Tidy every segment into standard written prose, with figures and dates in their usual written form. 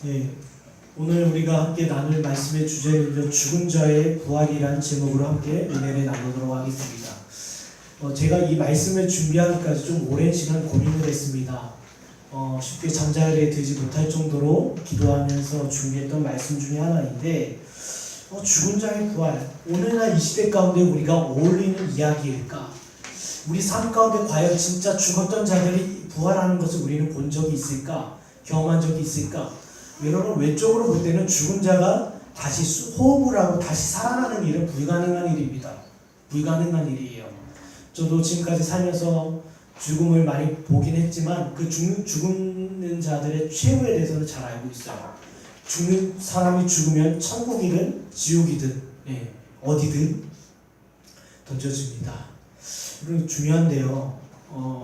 네, 오늘 우리가 함께 나눌 말씀의 주제는 죽은 자의 부활이라는 제목으로 함께 은혜를 나누도록 하겠습니다. 제가 이 말씀을 준비하기까지 좀 오랜 시간 고민을 했습니다. 쉽게 잠자리에 들지 못할 정도로 기도하면서 준비했던 말씀 중에 하나인데, 죽은 자의 부활, 오늘날 이 시대 가운데 우리가 어울리는 이야기일까? 우리 삶 가운데 과연 진짜 죽었던 자들이 부활하는 것을 우리는 본 적이 있을까? 경험한 적이 있을까? 여러분, 외적으로 볼 때는 죽은 자가 다시 호흡을 하고 다시 살아나는 일은 불가능한 일입니다. 불가능한 일이에요. 저도 지금까지 살면서 죽음을 많이 보긴 했지만 그 죽는 자들의 최후에 대해서는 잘 알고 있어요. 죽는 사람이 죽으면 천국이든 지옥이든 어디든 던져집니다. 그리고 중요한데요.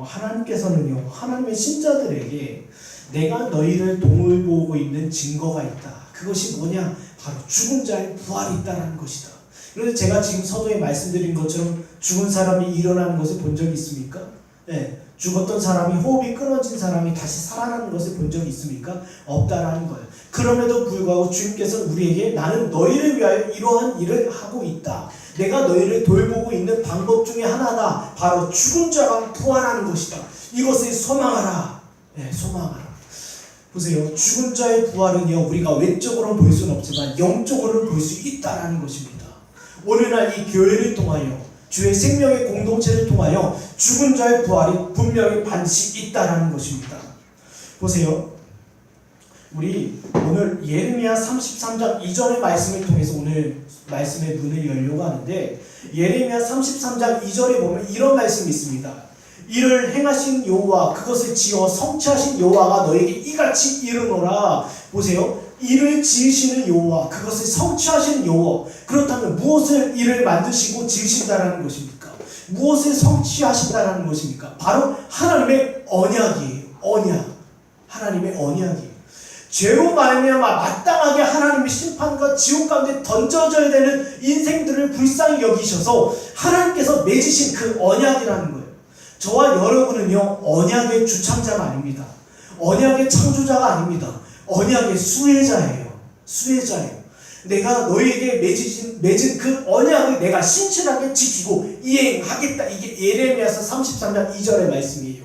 하나님께서는요, 하나님의 신자들에게 내가 너희를 돌보고 있는 증거가 있다. 그것이 뭐냐? 바로 죽은 자의 부활이 있다는 것이다. 그래서 제가 지금 서두에 말씀드린 것처럼 죽은 사람이 일어나는 것을 본 적이 있습니까? 네. 죽었던 사람이, 호흡이 끊어진 사람이 다시 살아나는 것을 본 적이 있습니까? 없다라는 거예요. 그럼에도 불구하고 주님께서 우리에게 나는 너희를 위하여 이러한 일을 하고 있다. 내가 너희를 돌보고 있는 방법 중에 하나다. 바로 죽은 자가 부활하는 것이다. 이것을 소망하라. 네, 소망하라. 보세요. 죽은 자의 부활은요, 우리가 외적으로는 볼 수는 없지만 영적으로는 볼 수 있다라는 것입니다. 오늘날 이 교회를 통하여, 주의 생명의 공동체를 통하여 죽은 자의 부활이 분명히 반드시 있다라는 것입니다. 보세요. 우리 오늘 예레미야 33장 이전의 말씀을 통해서 오늘 말씀의 문을 열려고 하는데, 예레미야 33장 2절에 보면 이런 말씀이 있습니다. 이를 행하신 여호와, 그것을 지어 성취하신 여호와가 너에게 이같이 이르노라. 보세요. 이를 지으시는 여호와, 그것을 성취하시는 여호와. 그렇다면 무엇을 이를 만드시고 지으신다라는 것입니까? 무엇을 성취하신다라는 것입니까? 바로 하나님의 언약이에요. 언약. 하나님의 언약이에요. 죄로 말미암아 마땅하게 하나님의 심판과 지옥 가운데 던져져야 되는 인생들을 불쌍히 여기셔서 하나님께서 맺으신 그 언약이라는 거예요. 저와 여러분은요, 언약의 주창자가 아닙니다. 언약의 창조자가 아닙니다. 언약의 수혜자예요. 수혜자예요. 내가 너희에게 맺은 그 언약을 내가 신실하게 지키고 이행하겠다. 이게 예레미야서 33장 2절의 말씀이에요.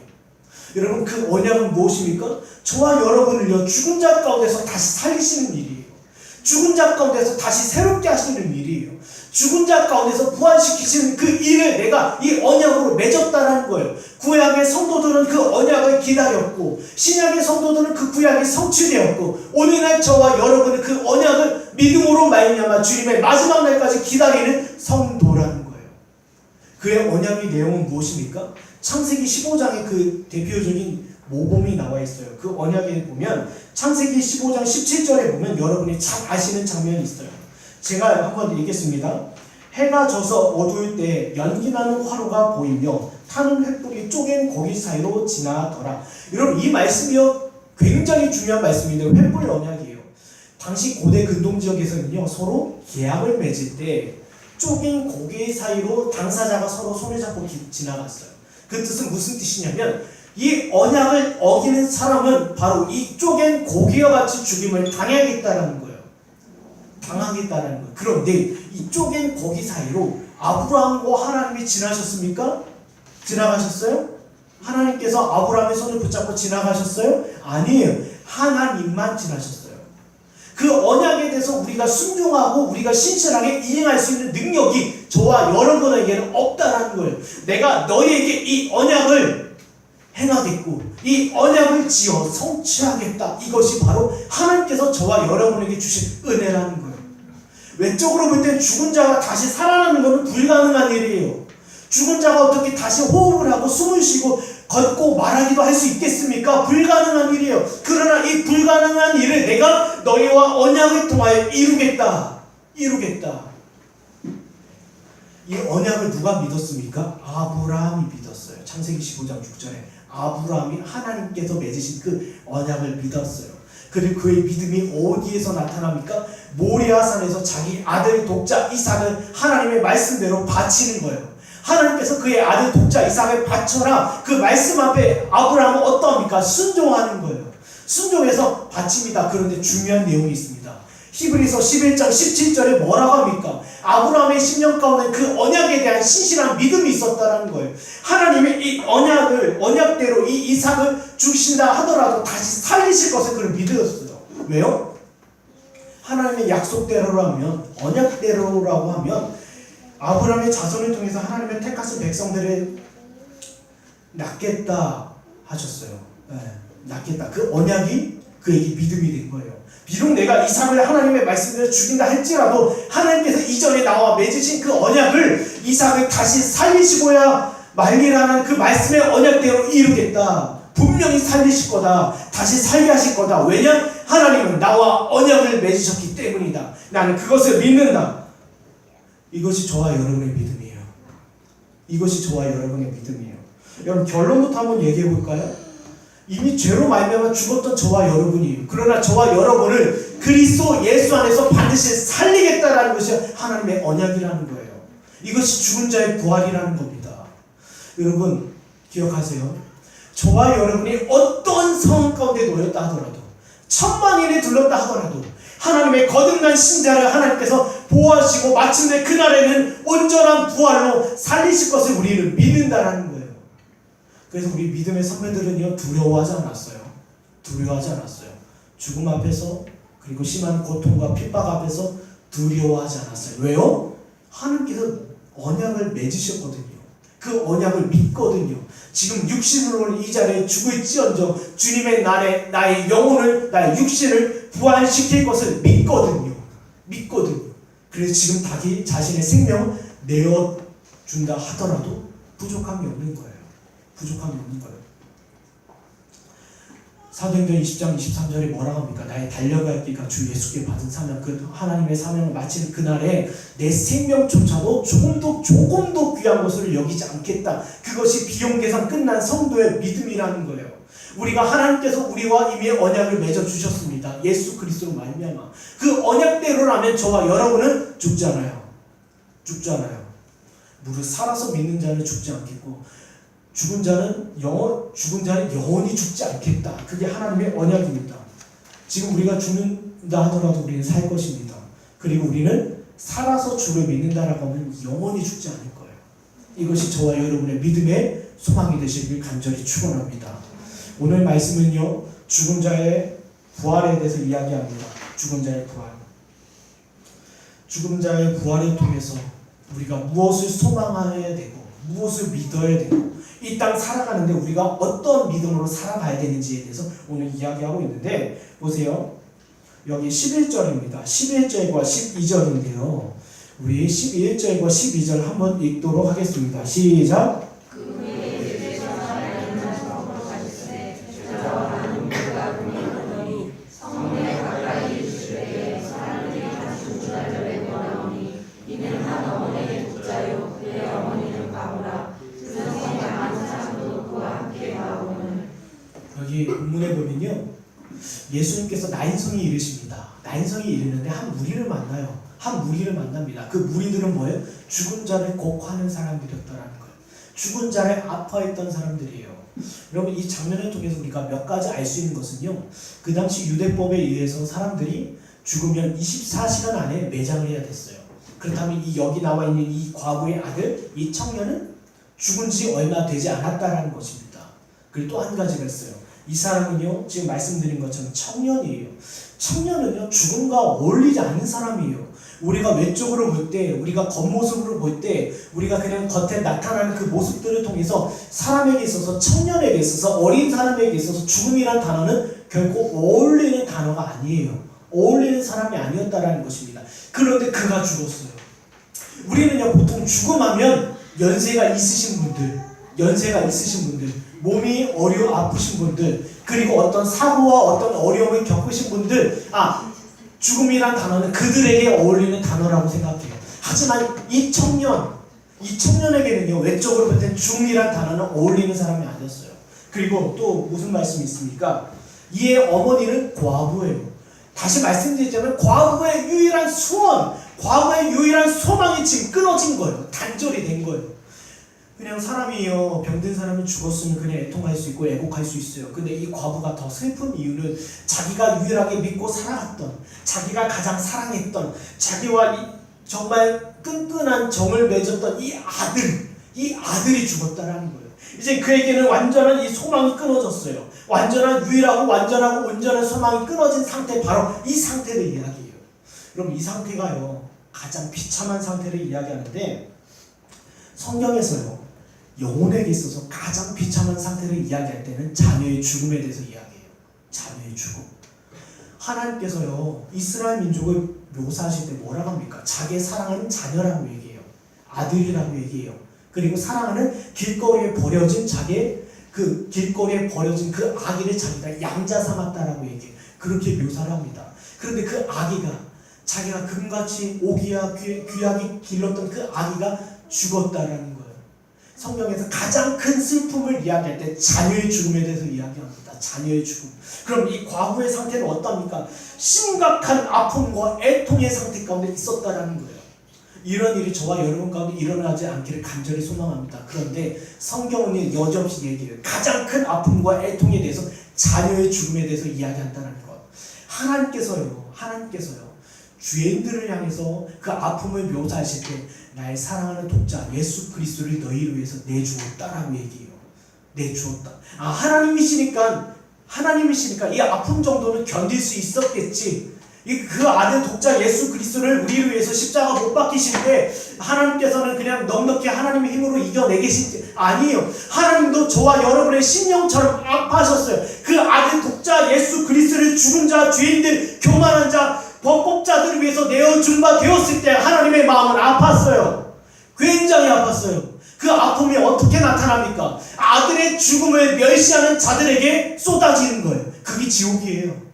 여러분, 그 언약은 무엇입니까? 저와 여러분을요, 죽은 자 가운데서 다시 살리시는 일이에요. 죽은 자 가운데서 다시 새롭게 하시는 일이에요. 죽은 자 가운데서 부활시키시는 그 일을 내가 이 언약으로 맺었다는 거예요. 구약의 성도들은 그 언약을 기다렸고, 신약의 성도들은 그 구약이 성취되었고, 오늘날 저와 여러분은 그 언약을 믿음으로 말미암아 주님의 마지막 날까지 기다리는 성도라는 거예요. 그의 언약의 내용은 무엇입니까? 창세기 15장에 그 대표적인 모범이 나와 있어요. 그 언약에 보면 창세기 15장 17절에 보면 여러분이 잘 아시는 장면이 있어요. 제가 한번 읽겠습니다. 해가 져서 어두울 때 연기나는 화로가 보이며 타는 횃불이 쪼갠 고기 사이로 지나더라. 여러분, 이 말씀이요, 굉장히 중요한 말씀인데, 횃불 언약이에요. 당시 고대 근동지역에서는요, 서로 계약을 맺을 때 쪼갠 고기 사이로 당사자가 서로 손을 잡고 지나갔어요. 그 뜻은 무슨 뜻이냐면, 이 언약을 어기는 사람은 바로 이 쪼갠 고기와 같이 죽임을 당하겠다라는 거예요. 당하겠다는 거예요. 그런데 이 쪼갠 고기 사이로 아브라함과 하나님이 지나셨습니까? 지나가셨어요? 하나님께서 아브라함의 손을 붙잡고 지나가셨어요? 아니에요. 하나님만 지나셨어요. 그 언약에 대해서 우리가 순종하고 우리가 신실하게 이행할 수 있는 능력이 저와 여러분에게는 없다라는 거예요. 내가 너희에게 이 언약을 행하겠고 이 언약을 지어 성취하겠다. 이것이 바로 하나님께서 저와 여러분에게 주신 은혜라는 거예요. 외적으로 볼 때 죽은 자가 다시 살아나는 것은 불가능한 일이에요. 죽은 자가 어떻게 다시 호흡을 하고 숨을 쉬고 걷고 말하기도 할 수 있겠습니까? 불가능한 일이에요. 그러나 이 불가능한 일을 내가 너희와 언약을 통하여 이루겠다. 이루겠다. 이 언약을 누가 믿었습니까? 아브라함이 믿었어요. 창세기 15장 6절에 아브라함이 하나님께서 맺으신 그 언약을 믿었어요. 그리고 그의 믿음이 어디에서 나타납니까? 모리아산에서 자기 아들 독자 이삭을 하나님의 말씀대로 바치는 거예요. 하나님께서 그의 아들 독자 이삭을 바쳐라. 그 말씀 앞에 아브라함은 어떠합니까? 순종하는 거예요. 순종해서 바칩니다. 그런데 중요한 내용이 있습니다. 히브리서 11장 17절에 뭐라고 합니까? 아브라함의 심령 가운데 그 언약에 대한 신실한 믿음이 있었다는 거예요. 하나님의 이 언약대로 이 이삭을 죽이신다 하더라도 다시 살리실 것을 그를 믿었어요. 왜요? 하나님의 약속대로라면, 언약대로라고 하면 아브라함의 자손을 통해서 하나님의 택하신 백성들을 낳겠다 하셨어요. 낳겠다. 그 언약이 그에게 믿음이 된 거예요. 비록 내가 이삭을 하나님의 말씀대로 죽인다 할지라도 하나님께서 이전에 나와 맺으신 그 언약을 이삭을 다시 살리시고야 말리라는 그 말씀의 언약대로 이루겠다. 분명히 살리실 거다. 다시 살게 하실 거다. 왜냐? 하나님은 나와 언약을 맺으셨기 때문이다. 나는 그것을 믿는다. 이것이 저와 여러분의 믿음이에요. 이것이 저와 여러분의 믿음이에요. 여러분 결론부터 한번 얘기해 볼까요? 이미 죄로 말미암아 죽었던 저와 여러분이에요. 그러나 저와 여러분을 그리스도 예수 안에서 반드시 살리겠다라는 것이 하나님의 언약이라는 거예요. 이것이 죽은 자의 부활이라는 겁니다. 여러분 기억하세요. 저와 여러분이 어떤 상황 가운데 놓였다 하더라도, 천만인이 둘렀다 하더라도 하나님의 거듭난 신자를 하나님께서 보호하시고 마침내 그날에는 온전한 부활로 살리실 것을 우리는 믿는다라는 거예요. 그래서 우리 믿음의 선배들은요, 두려워하지 않았어요. 두려워하지 않았어요. 죽음 앞에서, 그리고 심한 고통과 핍박 앞에서 두려워하지 않았어요. 왜요? 하나님께서 언약을 맺으셨거든요. 그 언약을 믿거든요. 지금 육신으로 이 자리에 죽어 있지언정 주님의 날에 나의 영혼을, 나의 육신을 부활시킬 것을 믿거든요. 믿거든요. 그래서 지금 자신의 생명을 내어준다 하더라도 부족함이 없는 거예요. 부족함이 없는 거예요. 사도행전 20장 23절에 뭐라고 합니까? 나의 달려갈 길과 주 예수께 받은 사명, 그 하나님의 사명을 마치는 그날에 내 생명조차도 조금도 귀한 것을 여기지 않겠다. 그것이 비용 계산 끝난 성도의 믿음이라는 거예요. 우리가 하나님께서 우리와 이미 언약을 맺어 주셨습니다. 예수 그리스도로 말미암아. 그 언약대로라면 저와 여러분은 죽잖아요. 무릇 살아서 믿는 자는 죽지 않겠고 죽은 자는 영원히 죽지 않겠다. 그게 하나님의 언약입니다. 지금 우리가 죽는다 하더라도 우리는 살 것입니다. 그리고 우리는 살아서 주를 믿는다라고 하면 영원히 죽지 않을 거예요. 이것이 저와 여러분의 믿음의 소망이 되시길 간절히 축원합니다. 오늘 말씀은요, 죽은 자의 부활에 대해서 이야기합니다. 죽은 자의 부활. 죽은 자의 부활을 통해서 우리가 무엇을 소망해야 되고 무엇을 믿어야 되고 이 땅 살아가는데 우리가 어떤 믿음으로 살아가야 되는지에 대해서 오늘 이야기하고 있는데, 보세요. 여기 11절입니다. 11절과 12절인데요. 우리 11절과 12절 한번 읽도록 하겠습니다. 시작! 여기 본문에 보면요, 예수님께서 나인성이 이르십니다. 나인성이 이르는데 한 무리를 만나요. 한 무리를 만납니다. 그 무리들은 뭐예요? 죽은 자를 곡하는 사람들이었다라는 거예요. 죽은 자를 아파했던 사람들이에요. 여러분 이 장면을 통해서 우리가 몇 가지 알 수 있는 것은요, 그 당시 유대법에 의해서 사람들이 죽으면 24시간 안에 매장을 해야 됐어요. 그렇다면 이 여기 나와 있는 이 과부의 아들, 이 청년은 죽은 지 얼마 되지 않았다라는 것입니다. 그리고 또 한 가지가 있어요. 이 사람은요, 지금 말씀드린 것처럼 청년이에요. 청년은요, 죽음과 어울리지 않는 사람이에요. 우리가 외적으로 볼 때, 우리가 겉모습으로 볼 때, 우리가 그냥 겉에 나타나는 그 모습들을 통해서 사람에게 있어서, 청년에게 있어서, 어린 사람에게 있어서 죽음이란 단어는 결코 어울리는 단어가 아니에요. 어울리는 사람이 아니었다라는 것입니다. 그런데 그가 죽었어요. 우리는요, 보통 죽음하면 연세가 있으신 분들, 몸이 아프신 분들, 그리고 어떤 사고와 어떤 어려움을 겪으신 분들, 죽음이란 단어는 그들에게 어울리는 단어라고 생각해요. 하지만 이 청년에게는요, 외적으로 볼 땐 죽음이란 단어는 어울리는 사람이 아니었어요. 그리고 또 무슨 말씀이 있습니까? 이의 어머니는 과부예요. 다시 말씀드리자면 과부의 유일한 소원, 과부의 유일한 소망이 지금 끊어진 거예요. 단절이 된 거예요. 그냥 사람이요, 병든 사람이 죽었으면 그냥 애통할 수 있고 애곡할 수 있어요. 근데 이 과부가 더 슬픈 이유는 자기가 유일하게 믿고 살아갔던, 자기가 가장 사랑했던, 자기와 정말 끈끈한 정을 맺었던 이 아들이 죽었다라는 거예요. 이제 그에게는 완전한 이 소망이 끊어졌어요. 완전한 유일하고 완전하고 온전한 소망이 끊어진 상태, 바로 이 상태를 이야기해요. 그럼 이 상태가요, 가장 비참한 상태를 이야기하는데, 성경에서요, 영혼에게 있어서 가장 비참한 상태를 이야기할 때는 자녀의 죽음에 대해서 이야기해요. 자녀의 죽음. 하나님께서요, 이스라엘 민족을 묘사하실 때 뭐라고 합니까? 자기의 사랑하는 자녀라고 얘기해요. 아들이라고 얘기해요. 그리고 사랑하는 길거리에 버려진 길거리에 버려진 그 아기를 자기가 양자 삼았다라고 얘기해요. 그렇게 묘사를 합니다. 그런데 그 아기가, 자기가 금같이 귀하게 길렀던 그 아기가 죽었다라는 거예요. 성경에서 가장 큰 슬픔을 이야기할 때 자녀의 죽음에 대해서 이야기합니다. 자녀의 죽음. 그럼 이 과부의 상태는 어떻습니까? 심각한 아픔과 애통의 상태 가운데 있었다라는 거예요. 이런 일이 저와 여러분 가운데 일어나지 않기를 간절히 소망합니다. 그런데 성경은 여지없이 얘기해요. 가장 큰 아픔과 애통에 대해서, 자녀의 죽음에 대해서 이야기한다는 것. 하나님께서요 죄인들을 향해서 그 아픔을 묘사하실 때 나의 사랑하는 독자 예수 그리스도를 너희를 위해서 내주었다라고 얘기해요. 내주었다. 하나님이시니까 이 아픔 정도는 견딜 수 있었겠지. 그 아들 독자 예수 그리스도를 우리를 위해서 십자가 못 박히실 때 하나님께서는 그냥 넉넉히 하나님의 힘으로 이겨내계시지. 아니에요. 하나님도 저와 여러분의 심령처럼 아파하셨어요. 그 아들 독자 예수 그리스도를 죽은 자, 죄인들, 교만한 자, 범법자들을 위해서 내어준 바 되었을 때 하나님의 마음은 아팠어요. 굉장히 아팠어요. 그 아픔이 어떻게 나타납니까? 아들의 죽음을 멸시하는 자들에게 쏟아지는 거예요. 그게 지옥이에요.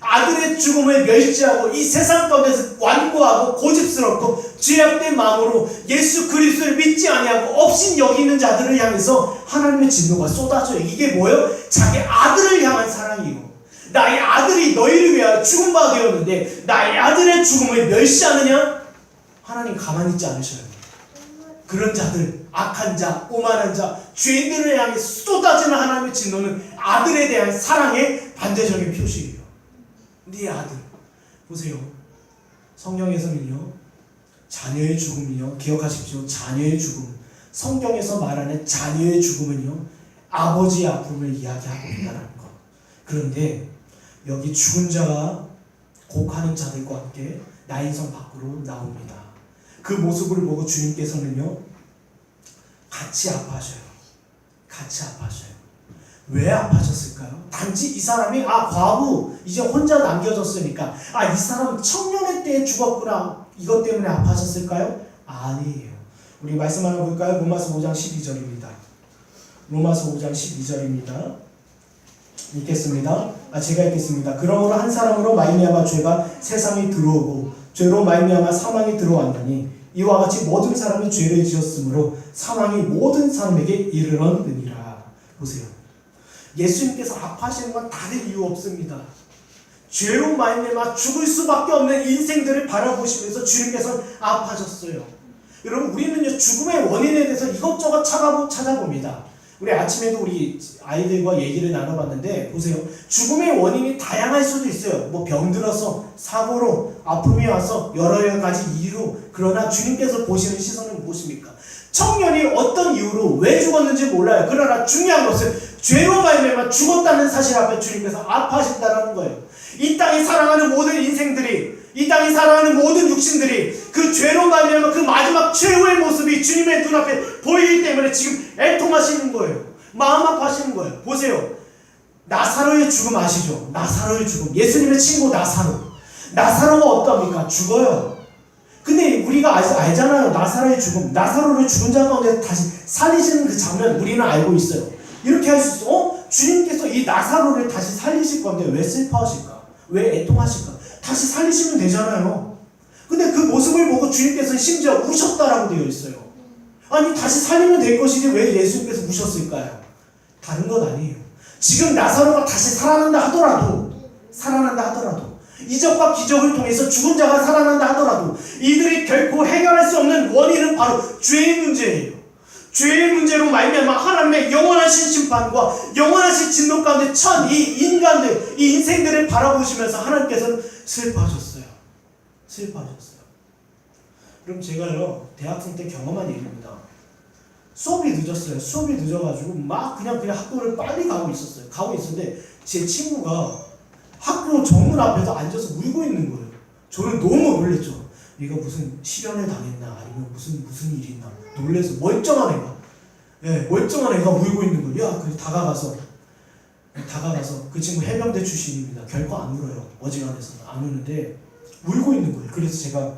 아들의 죽음을 멸시하고 이 세상 가운데서 완고하고 고집스럽고 죄악된 마음으로 예수 그리스도를 믿지 아니하고 업신 여기는 자들을 향해서 하나님의 진노가 쏟아져요. 이게 뭐예요? 자기 아들을 향한 사랑이에요. 나의 아들이 너희를 위하여 죽은 바 되었는데 나의 아들의 죽음을 멸시하느냐? 하나님 가만히 있지 않으셔요. 그런 자들, 악한 자, 오만한 자, 죄인들을 향해 쏟아지는 하나님의 진노는 아들에 대한 사랑의 반대적인 표시예요. 네 아들. 보세요. 성경에서는요, 자녀의 죽음이요, 기억하십시오. 자녀의 죽음. 성경에서 말하는 자녀의 죽음은요, 아버지의 아픔을 이야기하고 있다는 것. 그런데 여기 죽은 자가 곡하는 자들과 함께 나인성 밖으로 나옵니다. 그 모습을 보고 주님께서는요, 같이 아파하셔요. 같이 아파하셔요. 왜 아파하셨을까요? 단지 이 사람이 과부 이제 혼자 남겨졌으니까 이 사람 청년의 때에 죽었구나, 이것 때문에 아파하셨을까요? 아니에요. 우리 말씀 하나 볼까요? 로마서 5장 12절입니다. 로마서 5장 12절입니다. 읽겠습니다. 제가 읽겠습니다. 그러므로 한 사람으로 말미암아 죄가 세상에 들어오고 죄로 말미암아 사망이 들어왔나니 이와 같이 모든 사람이 죄를 지었으므로 사망이 모든 사람에게 이르렀느니라. 보세요. 예수님께서 아파하시는 건 다른 이유 없습니다. 죄로 말미암아 죽을 수밖에 없는 인생들을 바라보시면서 주님께서 아파하셨어요. 여러분, 우리는요, 죽음의 원인에 대해서 이것저것 찾아봅니다. 우리 아침에도 우리 아이들과 얘기를 나눠봤는데, 보세요. 죽음의 원인이 다양할 수도 있어요. 뭐 병들어서, 사고로, 아픔이 와서, 여러 가지 이유로. 그러나 주님께서 보시는 시선은 무엇입니까? 청년이 어떤 이유로 왜 죽었는지 몰라요. 그러나 중요한 것은 죄로 말미암아 죽었다는 사실 앞에 주님께서 아파하신다는 거예요. 이 땅에 사랑하는 모든 인생들이, 이 땅에 사랑하는 모든 육신들이 그 죄로 말미암아 그 마지막 최후의 모습이 주님의 눈앞에 보이기 때문에 지금 애통하시는 거예요. 마음 아파하시는 거예요. 보세요. 나사로의 죽음 아시죠? 나사로의 죽음. 예수님의 친구 나사로가 어떠합니까? 죽어요. 근데 우리가 알잖아요. 나사로의 죽음. 나사로를 죽은 자 가운데 다시 살리시는 그 장면 우리는 알고 있어요. 이렇게 할 수 있어. 주님께서 이 나사로를 다시 살리실 건데 왜 슬퍼하실까? 왜 애통하실까? 다시 살리시면 되잖아요. 근데 그 모습을 보고 주님께서는 심지어 우셨다라고 되어 있어요. 아니, 다시 살리면 될 것이지 왜 예수님께서 우셨을까요? 다른 건 아니에요. 지금 나사로가 다시 살아난다 하더라도 이적과 기적을 통해서 죽은 자가 살아난다 하더라도 이들이 결코 해결할 수 없는 원인은 바로 죄의 문제예요. 죄의 문제로 말미암아 하나님의 영원하신 심판과 영원하신 진노 가운데 처한 이 인간들, 이 인생들을 바라보시면서 하나님께서는 슬퍼하셨어요. 슬퍼하셨어요. 그럼 제가요, 대학생 때 경험한 일입니다. 수업이 늦었어요. 수업이 늦어가지고 막 그냥 학교를 빨리 가고 있었어요. 가고 있었는데 제 친구가 학교 정문 앞에서 앉아서 울고 있는 거예요. 저는 너무 놀랬죠. 얘가 무슨 실연을 당했나 아니면 무슨 일이 있나 놀래서 멀쩡한 애가, 예, 멀쩡한 애가 울고 있는 거예요. 야, 그래서 다가가서 그 친구 해병대 출신입니다. 결코 안 울어요. 어지간해서는 안 우는데 울고 있는 거예요. 그래서 제가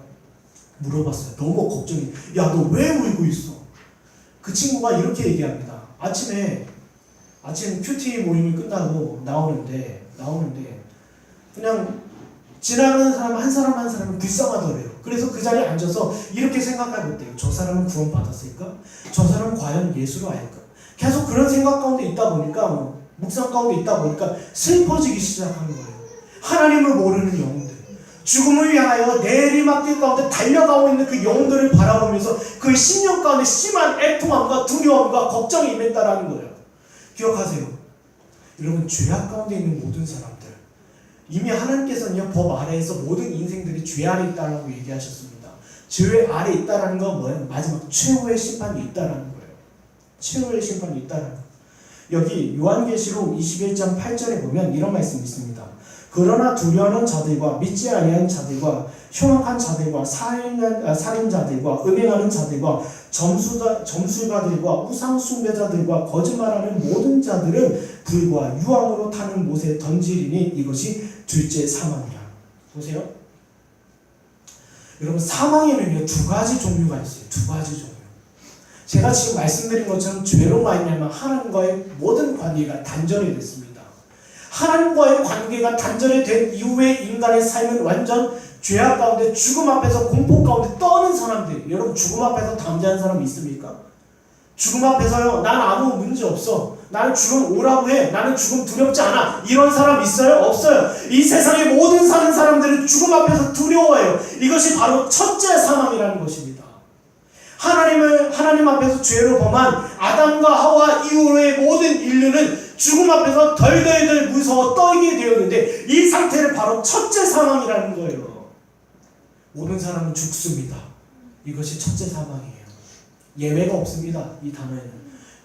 물어봤어요. 너무 걱정이. 야, 너 왜 울고 있어? 그 친구가 이렇게 얘기합니다. 아침에 큐티 모임을 끝나고 나오는데 그냥 지나가는 사람 한 사람은 불쌍하더래요. 그래서 그 자리에 앉아서 이렇게 생각해봤대요. 저 사람은 구원받았을까? 저 사람은 과연 예수로 알까? 계속 그런 생각 가운데 있다 보니까, 묵상 가운데 있다 보니까 슬퍼지기 시작하는 거예요. 하나님을 모르는 영혼들, 죽음을 향하여 내리막길 가운데 달려가고 있는 그 영혼들을 바라보면서 그 심령 가운데 심한 애통함과 두려움과 걱정이 임했다라는 거예요. 기억하세요. 여러분, 죄악 가운데 있는 모든 사람들, 이미 하나님께서는요, 법 아래에서 모든 인생들이 죄 아래 있다라고 얘기하셨습니다. 죄 아래 있다라는 건 뭐예요? 마지막 최후의 심판이 있다라는 거예요. 최후의 심판이 있다라는 거예요. 여기 요한계시록 21장 8절에 보면 이런 말씀이 있습니다. 그러나 두려워하는 자들과 믿지 아니하는 자들과 흉악한 자들과 살인자들과 음행하는 자들과 점술가들과 우상 숭배자들과 거짓말하는 모든 자들은 불과 유황으로 타는 못에 던지리니 이것이 둘째 사망이라. 보세요. 여러분, 사망에는요, 두 가지 종류가 있어요. 두 가지 종류. 제가 지금 말씀드린 것처럼 죄로 말미암아 하나님과의 모든 관계가 단절이 됐습니다. 하나님과의 관계가 단절이 된 이후에 인간의 삶은 완전 죄악 가운데 죽음 앞에서 공포 가운데 떠는 사람들. 여러분, 죽음 앞에서 담대한 사람 있습니까? 죽음 앞에서요, 난 아무 문제 없어, 나는 죽음 오라고 해, 나는 죽음 두렵지 않아, 이런 사람 있어요? 없어요. 이 세상의 모든 사는 사람들은 죽음 앞에서 두려워해요. 이것이 바로 첫째 사망이라는 것입니다. 하나님 앞에서 죄로 범한 아담과 하와 이후의 모든 인류는 죽음 앞에서 덜덜덜 무서워 떨게 되었는데, 이 상태를 바로 첫째 사망이라는 거예요. 모든 사람은 죽습니다. 이것이 첫째 사망이에요. 예외가 없습니다. 이 단어에는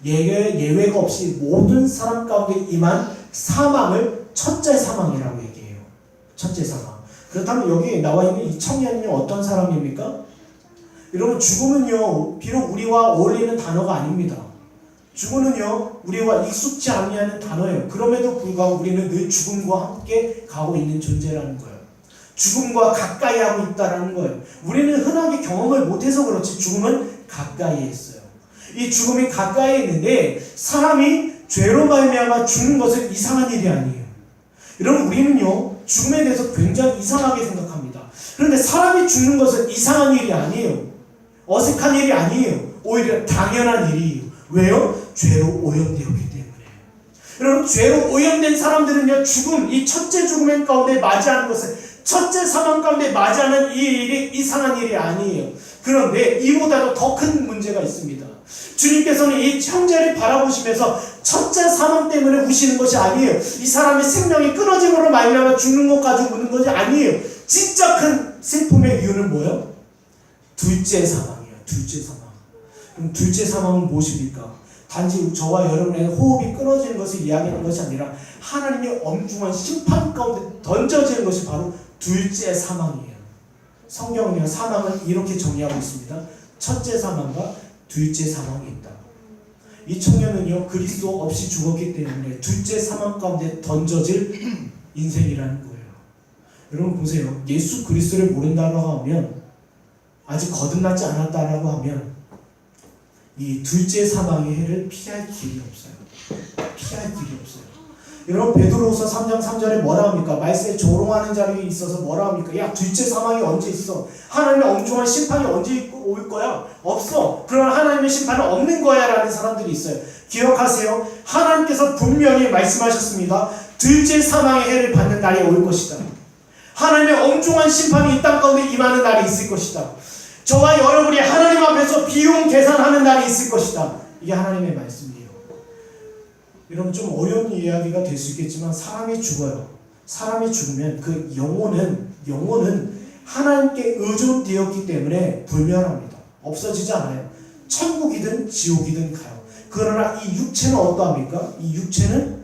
예외가 없이 모든 사람 가운데 임한 사망을 첫째 사망이라고 얘기해요. 첫째 사망. 그렇다면 여기 나와 있는 이 청년은 어떤 사람입니까? 여러분, 죽음은요, 비록 우리와 어울리는 단어가 아닙니다. 죽음은요, 우리와 익숙지 아니하는 단어예요. 그럼에도 불구하고 우리는 늘 죽음과 함께 가고 있는 존재라는 거예요. 죽음과 가까이 하고 있다는 거예요. 우리는 흔하게 경험을 못해서 그렇지 죽음은 가까이에 있어요. 이 죽음이 가까이에 있는데 사람이 죄로 말미암아 죽는 것은 이상한 일이 아니에요. 여러분, 우리는요, 죽음에 대해서 굉장히 이상하게 생각합니다. 그런데 사람이 죽는 것은 이상한 일이 아니에요. 어색한 일이 아니에요. 오히려 당연한 일이에요. 왜요? 죄로 오염되었기 때문에. 여러분, 죄로 오염된 사람들은요, 죽음, 이 첫째 죽음 가운데 맞이하는 것은, 첫째 사망 가운데 맞이하는 이 일이 이상한 일이 아니에요. 그런데 이보다도 더 큰 문제가 있습니다. 주님께서는 이 형제를 바라보시면서 첫째 사망 때문에 우시는 것이 아니에요. 이 사람의 생명이 끊어짐으로 말미암아 죽는 것 가지고 우는 것이 아니에요. 진짜 큰 슬픔의 이유는 뭐예요? 둘째 사망이에요. 둘째 사망. 그럼 둘째 사망은 무엇입니까? 단지 저와 여러분의 호흡이 끊어지는 것을 이야기하는 것이 아니라 하나님의 엄중한 심판 가운데 던져지는 것이 바로 둘째 사망이에요. 성경은요, 사망을 이렇게 정의하고 있습니다. 첫째 사망과 둘째 사망이 있다. 이 청년은요, 그리스도 없이 죽었기 때문에 둘째 사망 가운데 던져질 인생이라는 거예요. 여러분 보세요. 예수 그리스도를 모른다라고 하면, 아직 거듭나지 않았다라고 하면 이 둘째 사망의 해를 피할 길이 없어요. 피할 길이 없어요. 여러분, 베드로후서 3장 3절에 뭐라 합니까? 말세에 조롱하는 자리에 있어서 뭐라 합니까? 야, 둘째 사망이 언제 있어? 하나님의 엄중한 심판이 언제 올 거야? 없어. 그러나 하나님의 심판은 없는 거야 라는 사람들이 있어요. 기억하세요. 하나님께서 분명히 말씀하셨습니다. 둘째 사망의 해를 받는 날이 올 것이다. 하나님의 엄중한 심판이 이 땅 가운데 임하는 날이 있을 것이다. 저와 여러분이 하나님 앞에서 비용 계산하는 날이 있을 것이다. 이게 하나님의 말씀이에요. 여러분 좀 어려운 이야기가 될 수 있겠지만 사람이 죽어요. 사람이 죽으면 그 영혼은 하나님께 의존되었기 때문에 불멸합니다. 없어지지 않아요. 천국이든 지옥이든 가요. 그러나 이 육체는 어떠합니까? 이 육체는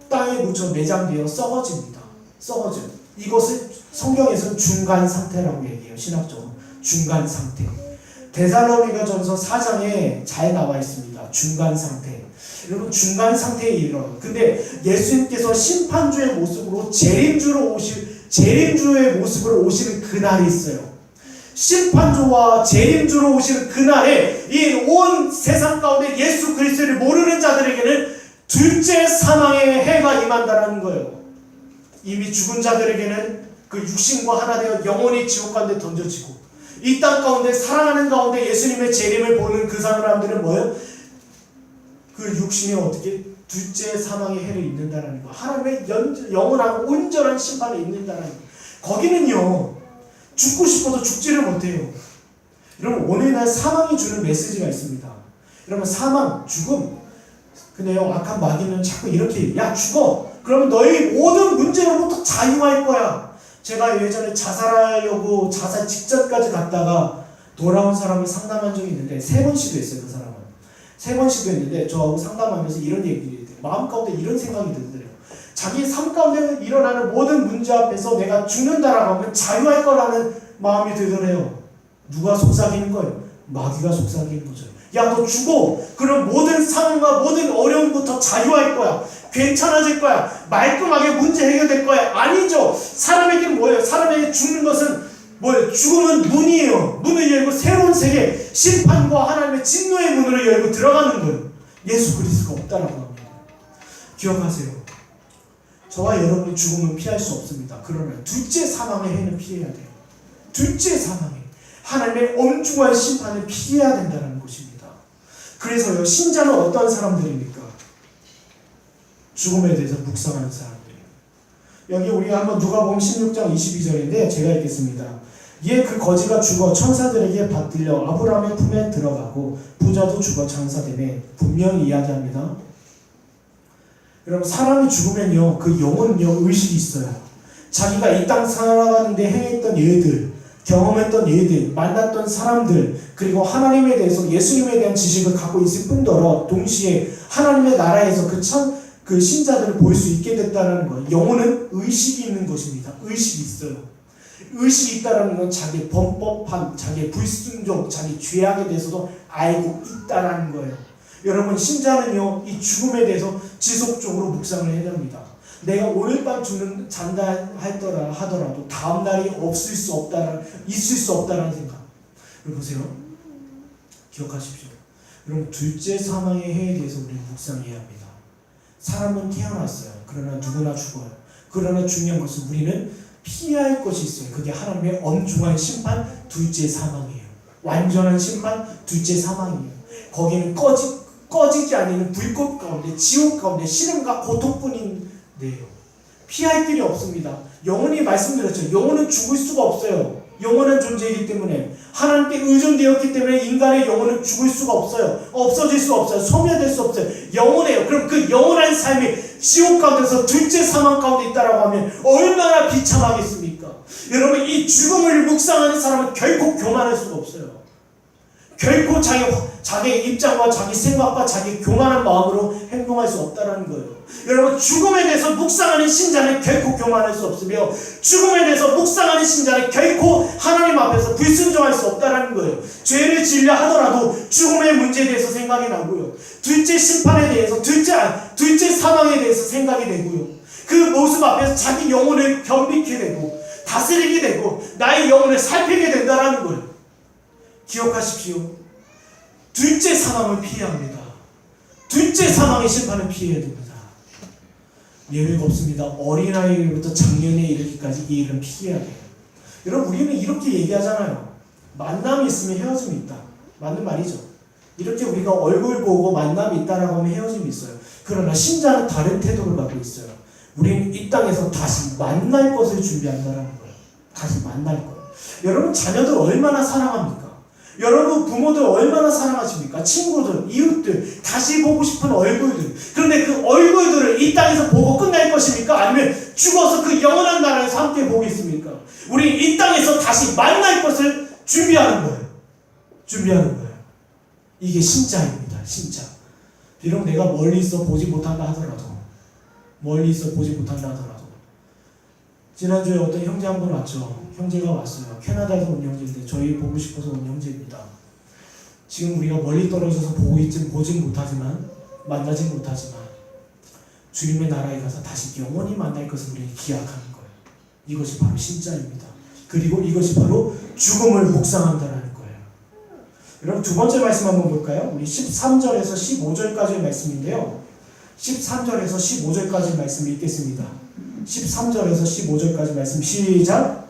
땅에 묻혀 내장되어 썩어집니다. 썩어져요. 이것을 성경에서는 중간 상태라고 얘기해요. 신학적으로 중간 상태. 데살로니가전서 4장에 잘 나와 있습니다. 중간 상태. 여러분 중간 상태에 이르러. 근데 예수님께서 심판주의 모습으로 재림주의 모습으로 오시는 그날이 있어요. 심판주와 재림주로 오시는 그날에 이 온 세상 가운데 예수 그리스도를 모르는 자들에게는 둘째 사망의 해가 임한다는 거예요. 이미 죽은 자들에게는 그 육신과 하나 되어 영원히 지옥 가운데 던져지고, 이 땅 가운데 살아가는 가운데 예수님의 재림을 보는 그 사람들은 뭐예요? 그 육신이 어떻게 둘째 사망의 해를 입는다는 거. 하나님의 영원하고 온전한 심판을 입는다는 거. 거기는요, 죽고 싶어도 죽지를 못해요. 여러분, 오늘날 사망이 주는 메시지가 있습니다. 여러분, 사망, 죽음. 근데요, 악한 마귀는 자꾸 이렇게, 야, 죽어! 그러면 너희 모든 문제로부터 자유할 거야. 제가 예전에 자살하려고 자살 직전까지 갔다가 돌아온 사람을 상담한 적이 있는데, 3번 시도했어요, 그 사람은. 3번 시도했는데, 저하고 상담하면서 이런 얘기를 해요. 마음 가운데 이런 생각이 들더래요. 자기 삶 가운데 일어나는 모든 문제 앞에서 내가 죽는다라고 하면 자유할 거라는 마음이 들더래요. 누가 속삭이는 거예요? 마귀가 속삭이는 거죠. 야, 너 죽어. 그럼 모든 상황과 모든 어려움부터 자유할 거야. 괜찮아질 거야. 말끔하게 문제 해결될 거야. 아니죠. 사람에게는 뭐예요? 사람에게 죽는 것은 뭐예요? 죽음은 문이에요. 문을 열고 새로운 세계, 심판과 하나님의 진노의 문으로 열고 들어가는 거예요. 예수 그리스도가 없다라고 합니다. 기억하세요. 저와 여러분의 죽음은 피할 수 없습니다. 그러나 둘째 사망의 해는 피해야 돼요. 둘째 사망의 하나님의 엄중한 심판을 피해야 된다는 것입니다. 그래서요, 신자는 어떤 사람들입니까? 죽음에 대해서 묵상하는 사람들이에요. 여기 우리가 한번 누가복음 16장 22절인데 제가 읽겠습니다. 이에 그 거지가 죽어 천사들에게 받들려 아브라함의 품에 들어가고 부자도 죽어 장사되매. 분명히 이야기합니다. 여러분, 사람이 죽으면요, 그 영혼은요, 의식이 있어요. 자기가 이 땅 살아가는데 행했던 일들, 경험했던 일들, 만났던 사람들, 그리고 하나님에 대해서, 예수님에 대한 지식을 갖고 있을 뿐더러 동시에 하나님의 나라에서 그 신자들을 볼 수 있게 됐다는 거예요. 영혼은 의식이 있는 것입니다. 의식이 있어요. 의식이 있다는 건 자기 범법함, 자기 불순종, 자기 죄악에 대해서도 알고 있다는 거예요. 여러분, 신자는요, 이 죽음에 대해서 지속적으로 묵상을 해야 합니다. 내가 오늘 밤 잔다 하더라도 다음 날이 있을 수 없다는 생각. 여러분 보세요. 기억하십시오. 여러분, 둘째 사망의 해에 대해서 우리는 묵상해야 합니다. 사람은 태어났어요. 그러나 누구나 죽어요. 그러나 중요한 것은 우리는 피할 것이 있어요. 그게 하나님의 엄중한 심판, 둘째 사망이에요. 완전한 심판, 둘째 사망이에요. 거기는 꺼지지 않는 불꽃 가운데, 지옥 가운데 시름과 고통뿐인데요. 피할 길이 없습니다. 영혼이 말씀드렸죠. 영혼은 죽을 수가 없어요. 영원한 존재이기 때문에, 하나님께 의존되었기 때문에 인간의 영혼은 죽을 수가 없어요. 없어질 수 없어요. 소멸될 수 없어요. 영원해요. 그럼 그 영원한 삶이 지옥 가운데서 둘째 사망 가운데 있다라고 하면 얼마나 비참하겠습니까? 여러분, 이 죽음을 묵상하는 사람은 결코 교만할 수가 없어요. 결코 자기의 입장과 자기 생각과 자기 교만한 마음으로 행동할 수 없다는 거예요. 여러분, 죽음에 대해서 묵상하는 신자는 결코 교만할 수 없으며, 죽음에 대해서 묵상하는 신자는 결코 하나님 앞에서 불순종할 수 없다는 거예요. 죄를 지으려 하더라도 죽음의 문제에 대해서 생각이 나고요. 둘째 심판에 대해서, 둘째 사망에 대해서 생각이 되고요. 그 모습 앞에서 자기 영혼을 겸비게 되고 다스리게 되고 나의 영혼을 살피게 된다는 거예요. 기억하십시오. 둘째 사망을 피해야 합니다. 둘째 사망의 심판을 피해야 됩니다. 예외가 없습니다. 어린아이부터 장년에 이르기까지 이 일은 피해야 돼요. 여러분, 우리는 이렇게 얘기하잖아요. 만남이 있으면 헤어짐이 있다. 맞는 말이죠. 이렇게 우리가 얼굴 보고 만남이 있다라고 하면 헤어짐이 있어요. 그러나 신자는 다른 태도를 갖고 있어요. 우리는 이 땅에서 다시 만날 것을 준비한다는 거예요. 다시 만날 거예요. 여러분, 자녀들 얼마나 사랑합니까? 여러분 부모들 얼마나 사랑하십니까? 친구들, 이웃들, 다시 보고 싶은 얼굴들. 그런데 그 얼굴들을 이 땅에서 보고 끝날 것입니까? 아니면 죽어서 그 영원한 나라에서 함께 보겠습니까? 우리 이 땅에서 다시 만날 것을 준비하는 거예요. 준비하는 거예요. 이게 신자입니다. 신자. 비록 내가 멀리 있어 보지 못한다 하더라도, 멀리 있어 보지 못한다 하더라도, 지난주에 어떤 형제 한 분 왔죠. 형제가 왔어요. 캐나다에서 온 형제인데 저희 보고 싶어서 온 형제입니다. 지금 우리가 멀리 떨어져서 보진 못하지만, 만나진 못하지만 주님의 나라에 가서 다시 영원히 만날 것을 우리는 기약하는 거예요. 이것이 바로 신자입니다. 그리고 이것이 바로 죽음을 묵상한다는 거예요. 여러분 두 번째 말씀 한번 볼까요? 우리 13절에서 15절까지의 말씀인데요. 13절에서 15절까지 말씀 읽겠습니다. 13절에서 15절까지 말씀 시작.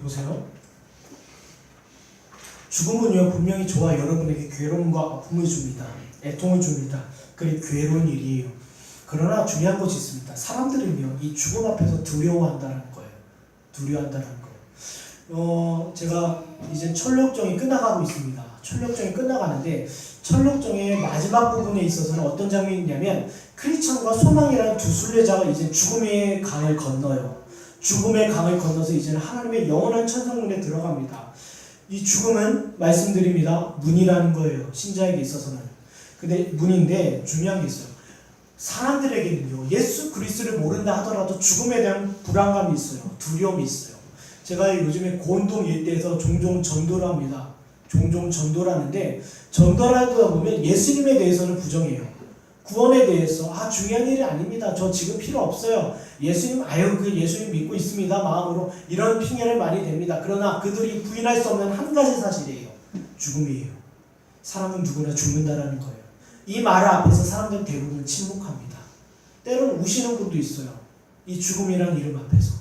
보세요. 죽음은요 분명히 저와 여러분에게 괴로움과 아픔을 줍니다. 애통을 줍니다. 그게 괴로운 일이에요. 그러나 중요한 것이 있습니다. 사람들은요 이 죽음 앞에서 두려워한다는 거예요. 두려워한다는 거예요. 제가 이제 철록정이 끝나가고 있습니다. 철록정이 끝나가는데 철록정의 마지막 부분에 있어서는 어떤 장면이 있냐면 크리스천과 소망이라는 두 순례자가 이제 죽음의 강을 건너요. 죽음의 강을 건너서 이제는 하나님의 영원한 천성문에 들어갑니다. 이 죽음은 말씀드립니다. 문이라는 거예요. 신자에게 있어서는. 근데 문인데 중요한 게 있어요. 사람들에게는요. 예수 그리스도를 모른다 하더라도 죽음에 대한 불안감이 있어요. 두려움이 있어요. 제가 요즘에 고운동 일대에서 종종 전도를 합니다. 종종 전도를 하는데 전도를 하다 보면 예수님에 대해서는 부정해요. 구원에 대해서 중요한 일이 아닙니다. 저 지금 필요 없어요. 예수님 예수님 믿고 있습니다. 마음으로 이런 핑계를 많이 댑니다. 그러나 그들이 부인할 수 없는 한 가지 사실이에요. 죽음이에요. 사람은 누구나 죽는다라는 거예요. 이 말 앞에서 사람들은 대부분 침묵합니다. 때로는 우시는 분도 있어요. 이 죽음이라는 이름 앞에서.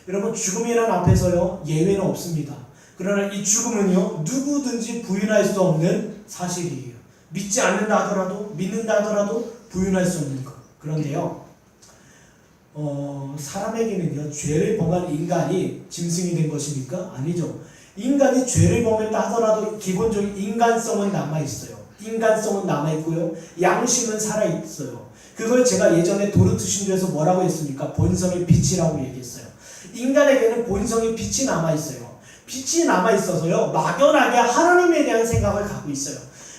여러분 죽음이라는 앞에서요 예외는 없습니다. 그러나 이 죽음은요 누구든지 부인할 수 없는 사실이에요. 믿지 않는다 하더라도 믿는다 하더라도 부인할 수 없는 것. 그런데요 사람에게는요 죄를 범한 인간이 짐승이 된 것입니까? 아니죠. 인간이 죄를 범했다 하더라도 기본적인 인간성은 남아있어요. 인간성은 남아있고요 양심은 살아있어요. 그걸 제가 예전에 도르트 신조에서 뭐라고 했습니까? 본성의 빛이라고 얘기했어요. 인간에게는 본성의 빛이 남아있어요. 빛이 남아있어서요 막연하게 하나님에 대한 생각을 갖고 있어요.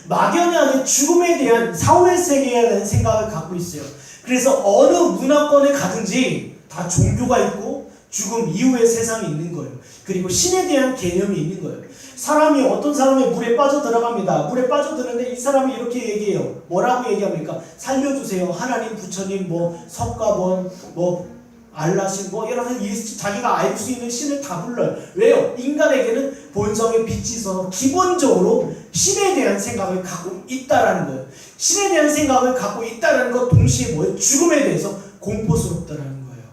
막연하게 죽음에 대한 사후세계에 대한 생각을 갖고 있어요. 그래서 어느 문화권에 가든지 다 종교가 있고 죽음 이후의 세상이 있는 거예요. 그리고 신에 대한 개념이 있는 거예요. 사람이 어떤 사람이 물에 빠져 들어갑니다. 물에 빠져 드는데 이 사람이 이렇게 얘기해요. 뭐라고 얘기합니까? 살려주세요. 하나님, 부처님, 석가본, 알라신 여러 가지 자기가 알 수 있는 신을 다 불러요. 왜요? 인간에게는 본성의 빛이 있어서 기본적으로 신에 대한 생각을 갖고 있다라는 거예요. 신에 대한 생각을 갖고 있다라는 것 동시에 뭐예요? 죽음에 대해서 공포스럽다라는 거예요.